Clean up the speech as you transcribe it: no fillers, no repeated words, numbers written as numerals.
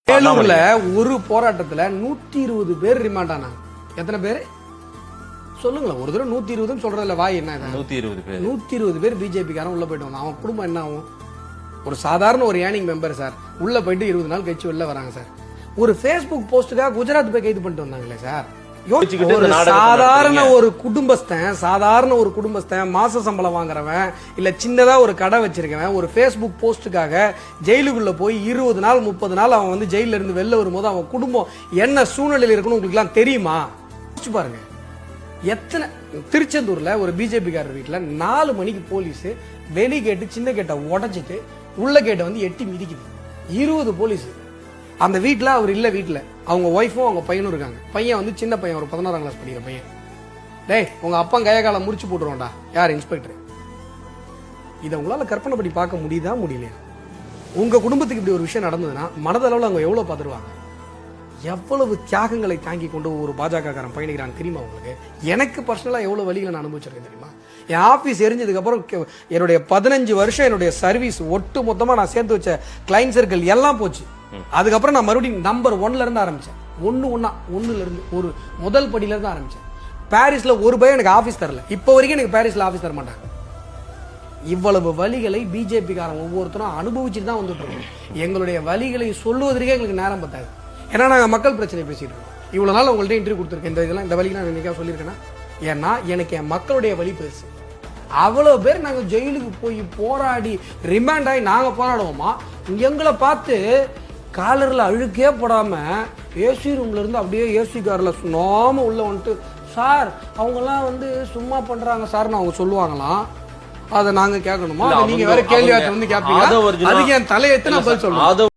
வேலூர்ல ஒரு போராட்டத்துல 120 பேர் ரிமாண்ட் ஆனாங்க. எத்தனை பேர் சொல்லுங்களேன்? ஒரு தடவை 120 சொல்றதுல வாய் என்ன? 120 பேர் பிஜேபி காரன் உள்ள போயிட்டு வந்தான். அவன் குடும்பம் என்ன ஆகும்? ஒரு சாதாரண ஒரு ஏர்னிங் மெம்பர் சார், உள்ள போயிட்டு 20 நாள் கழிச்சு வெளில வராங்க சார். ஒரு பேஸ்புக் போஸ்டுக்காக குஜராத் போய் கைது பண்ணிட்டு வந்தாங்களே சார். சாதாரண ஒரு குடும்பஸ்தன் மாச சம்பளம் வாங்குறவன் இல்ல சின்னதா ஒரு கடை வச்சிருக்கவன் ஒரு பேஸ்புக் போஸ்டுக்காக ஜெயிலுக்குள்ள போய் 20 நாள் 30 நாள் அவன் வந்து ஜெயில இருந்து வெளில வரும்போது அவன் குடும்பம் என்ன சூழ்நிலையில் இருக்குன்னு உங்களுக்கு எல்லாம் தெரியுமா? பாருங்க, எத்தனை திருச்செந்தூர்ல ஒரு பிஜேபி காரர் வீட்டுல 4 மணிக்கு போலீஸ் வெளி கேட்டு சின்ன கேட்டை உடைச்சிட்டு உள்ள கேட்டை வந்து எட்டி மிதிக்குது. 20 போலீஸ் அந்த வீட்டுல. அவர் இல்ல வீட்டுல, அவங்க ஒய்ஃபும் அவங்க பையனும் இருக்காங்க. பையன் வந்து சின்ன பையன், ஒரு 11ஆம் கிளாஸ் படிக்கிற பையன். டேய், உங்க அப்பா கைய கால முடிச்சு போட்டுருவோம்டா. யார்? இன்ஸ்பெக்டர். இதை உங்களால கற்பனை பண்ணி பார்க்க முடியுதா முடியலையா? உங்க குடும்பத்துக்கு இப்படி ஒரு விஷயம் நடந்ததுன்னா மனதளவில் அவங்க எவ்வளவு பார்த்துருவாங்க? எவ்வளவு தியாகங்களை தாங்கி கொண்டு ஒரு பாஜக காரன் பயணிக்கிறாங்க தெரியுமா உங்களுக்கு? எனக்கு பர்சனலா எவ்வளவு வழிகளை நான் அனுபவிச்சிருக்கேன் தெரியுமா? என் ஆபீஸ் எரிஞ்சதுக்கு அப்புறம் என்னுடைய 15 வருஷம் என்னுடைய சர்வீஸ் ஒட்டு மொத்தமா நான் சேர்த்து வச்ச கிளைண்ட் சர்க்கிள் எல்லாம் போச்சு. அதுக்கப்புறம் நான் மறுபடியும் நம்பர் 1ல இருந்து ஆரம்பிச்சேன். ஒன்னுல இருந்து ஒரு முதல் படியில இருந்து ஆரம்பிச்சேன். பாரிஸ்ல ஒரு பையன் எனக்கு ஆபீஸ் தரல. இப்ப வரைக்கும் எனக்கு பாரிஸ்ல ஆபீஸ் தர மாட்டாங்க. இவ்வளவு வழிகளை பிஜேபி காரன் ஒவ்வொருத்தரும் அனுபவிச்சுட்டு தான் வந்துட்டு இருக்கோம். எங்களுடைய வழிகளை சொல்லுவதற்கே எங்களுக்கு நேரம் பத்தாது. ஏன்னா நாங்க மக்கள் பிரச்சனை பேசிட்டு இருக்கோம். இவ்வளவு நாள் உங்கள்ட்ட இன்டர்வியூ கொடுத்துருக்கேன். இந்த வழிக்கு நான் என்னைக்கா சொல்லியிருக்கேன்னா, ஏன்னா எனக்கு என் மக்களுடைய வழி பெருசு. அவ்வளவு பேர் நாங்க ஜெயிலுக்கு போய் போராடி ரிமாண்ட் ஆகி நாங்க போராடுவோமா? எங்களை பார்த்து காலர்ல அழுக்கே போடாம ஏசி ரூம்ல இருந்து அப்படியே ஏசி கார்ல சும்மா உள்ள வந்துட்டு, சார் அவங்கெல்லாம் வந்து சும்மா பண்றாங்க சார்னு அவங்க சொல்லுவாங்களாம். அதை நாங்க கேட்கணுமா? நீங்க வேற கேள்வி வந்து கேட்பீங்க. அதுக்கு என் தலையெத்து நான் பதில் சொல்லுவேன்.